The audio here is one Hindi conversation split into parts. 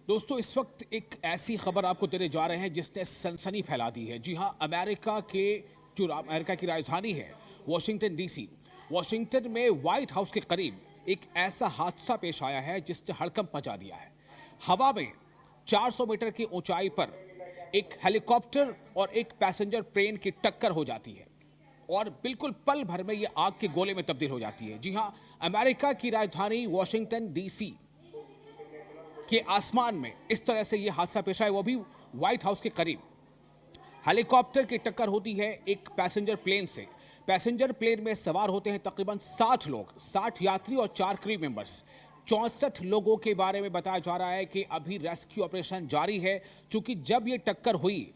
दोस्तों इस वक्त एक ऐसी खबर आपको देने जा रहे हैं जिसने सनसनी फैला दी है। जी हां, अमेरिका की राजधानी है वॉशिंगटन डीसी। वॉशिंगटन में व्हाइट हाउस के करीब एक ऐसा हादसा पेश आया है जिसने हड़कंप मचा दिया है। हवा में 400 मीटर की ऊंचाई पर एक हेलीकॉप्टर और एक पैसेंजर प्लेन की टक्कर हो जाती है और बिल्कुल पल भर में यह आग के गोले में तब्दील हो जाती है। जी हां, अमेरिका की राजधानी वॉशिंगटन डीसी के आसमान में इस तरह से यह हादसा पेश आया, वो भी व्हाइट हाउस के करीब। हेलीकॉप्टर की टक्कर होती है एक पैसेंजर प्लेन से। पैसेंजर प्लेन में सवार होते हैं तकरीबन 60 लोग, 60 यात्री और 4 क्रू मेंबर्स। 64 लोगों के बारे में बताया जा रहा है कि अभी रेस्क्यू ऑपरेशन जारी है, क्योंकि जब यह टक्कर हुई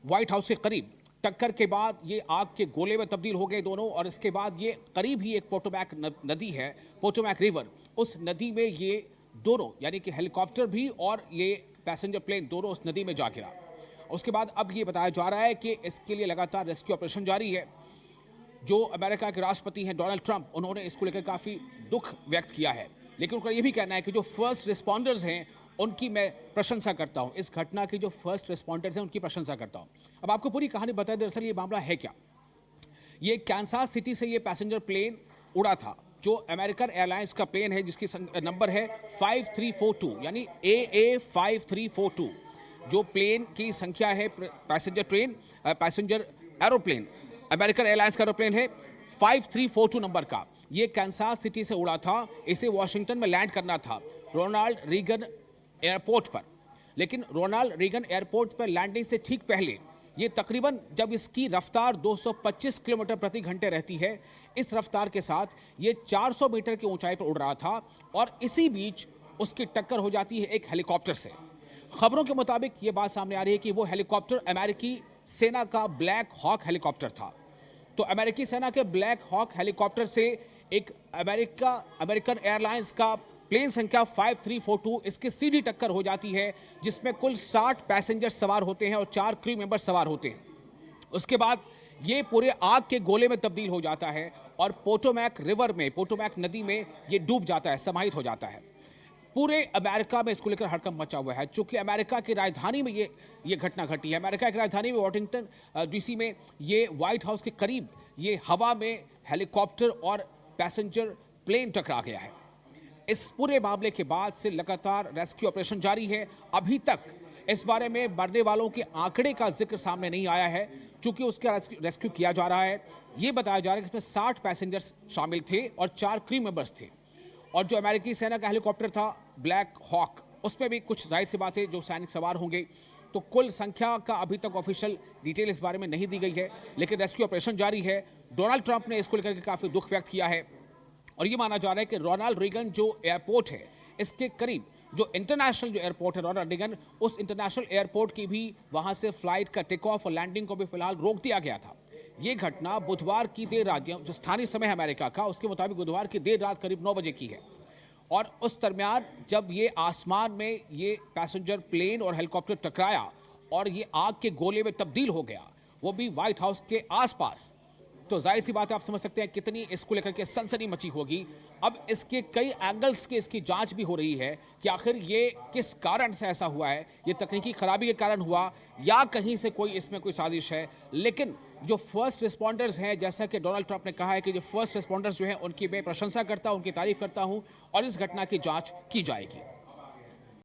व्हाइट हाउस के करीब, टक्कर के बाद ये आग के गोले में तब्दील हो गए दोनों, और इसके बाद ये करीब ही एक पोटोमैक नदी है, पोटोमैक रिवर, उस नदी में ये दोनों यानी कि हेलीकॉप्टर भी और ये पैसेंजर प्लेन दोनों उस नदी में जा गिरा। उसके बाद अब ये बताया जा रहा है कि इसके लिए लगातार रेस्क्यू ऑपरेशन जारी है। जो अमेरिका के राष्ट्रपति हैं डोनाल्ड ट्रंप, उन्होंने इसको लेकर काफ़ी दुख व्यक्त किया है, लेकिन उनका ये भी कहना है कि जो फर्स्ट रिस्पॉन्डर्स हैं उनकी मैं प्रशंसा करता हूं। इस घटना के जो फर्स्ट रिस्पॉन्डर्स हैं उनकी प्रशंसा करता हूं। अब आपको पूरी कहानी बताएं, दरअसल ये मामला है क्या। ये कैंसास सिटी से ये पैसेंजर प्लेन उड़ा था, जो अमेरिकन एयरलाइंस का प्लेन है, जिसकी नंबर है 5342 यानी AA5342। जो प्लेन की संख्या है, पैसेंजर एरोप्लेन, अमेरिकन एयरलाइंस का एरोप्लेन है 5342 नंबर का। ये कैंसास सिटी से उड़ा था, इसे वॉशिंगटन में लैंड करना था रोनाल्ड रीगन एयरपोर्ट पर। लेकिन रोनाल्ड रीगन एयरपोर्ट पर लैंडिंग से ठीक पहले ये तकरीबन, जब इसकी रफ्तार 225 किलोमीटर प्रति घंटे रहती है, इस रफ्तार के साथ ये 400 मीटर की ऊंचाई पर उड़ रहा था और इसी बीच उसकी टक्कर हो जाती है एक हेलीकॉप्टर से। खबरों के मुताबिक ये बात सामने आ रही है कि वो हेलीकॉप्टर अमेरिकी सेना का ब्लैक हॉक हेलीकॉप्टर था। तो अमेरिकी सेना के ब्लैक हॉक हेलीकॉप्टर से एक अमेरिकन एयरलाइंस का प्लेन संख्या 5342, इसकी सीधी टक्कर हो जाती है, जिसमें कुल 60 पैसेंजर सवार होते हैं और 4 क्रू मेंबर सवार होते हैं। उसके बाद ये पूरे आग के गोले में तब्दील हो जाता है और पोटोमैक रिवर में, पोटोमैक नदी में ये डूब जाता है, समाहित हो जाता है। पूरे अमेरिका में इसको लेकर हड़कंप मचा हुआ है, चूंकि अमेरिका की राजधानी में ये घटना घटी है। अमेरिका की राजधानी में वॉशिंगटन डीसी में ये व्हाइट हाउस के करीब ये हवा में हेलीकॉप्टर और पैसेंजर प्लेन टकरा गया है। इस पूरे मामले के बाद से लगातार रेस्क्यू ऑपरेशन जारी है। अभी तक इस बारे में मरने वालों के आंकड़े का जिक्र सामने नहीं आया है, क्योंकि उसका रेस्क्यू किया जा रहा है। ये बताया जा रहा है कि इसमें 60 पैसेंजर्स शामिल थे और 4 क्रू मेंबर्स थे। और जो अमेरिकी सेना का हेलीकॉप्टर था ब्लैक हॉक, उसमें भी कुछ जाहिर सी बात है जो सैनिक सवार होंगे। तो कुल संख्या का अभी तक ऑफिशियल डिटेल इस बारे में नहीं दी गई है, लेकिन रेस्क्यू ऑपरेशन जारी है। डोनाल्ड ट्रंप ने इसको लेकर के काफ़ी दुख व्यक्त किया है और ये माना जा रहा है कि रोनाल्ड रीगन जो एयरपोर्ट है, इसके करीब जो इंटरनेशनल जो एयरपोर्ट है रोनाल्ड रीगन, उस इंटरनेशनल एयरपोर्ट की भी वहां से फ्लाइट का टेक ऑफ और लैंडिंग को भी फिलहाल रोक दिया गया था। ये घटना बुधवार की देर रात, जो स्थानीय समय है अमेरिका का, उसके मुताबिक बुधवार की देर रात करीब 9 बजे की है। और उस दरमियान जब ये आसमान में ये पैसेंजर प्लेन और हेलीकॉप्टर टकराया और ये आग के गोले में तब्दील हो गया, वो भी व्हाइट हाउस के आसपास, तो जाहिर सी बात है, आप समझ सकते हैं कितनी इसको लेकर के सनसनी मची होगी। अब इसके कई एंगल्स की इसकी जांच भी हो रही है कि आखिर ये किस कारण से ऐसा हुआ है, ये तकनीकी खराबी के कारण हुआ या कहीं से कोई इसमें कोई साजिश है। लेकिन जो फर्स्ट रिस्पॉन्डर्स हैं, जैसा कि डोनाल्ड ट्रंप ने कहा है कि जो फर्स्ट रिस्पॉन्डर्स जो हैं उनकी मैं प्रशंसा करता हूं, उनकी तारीफ करता हूं और इस घटना की जांच की जाएगी।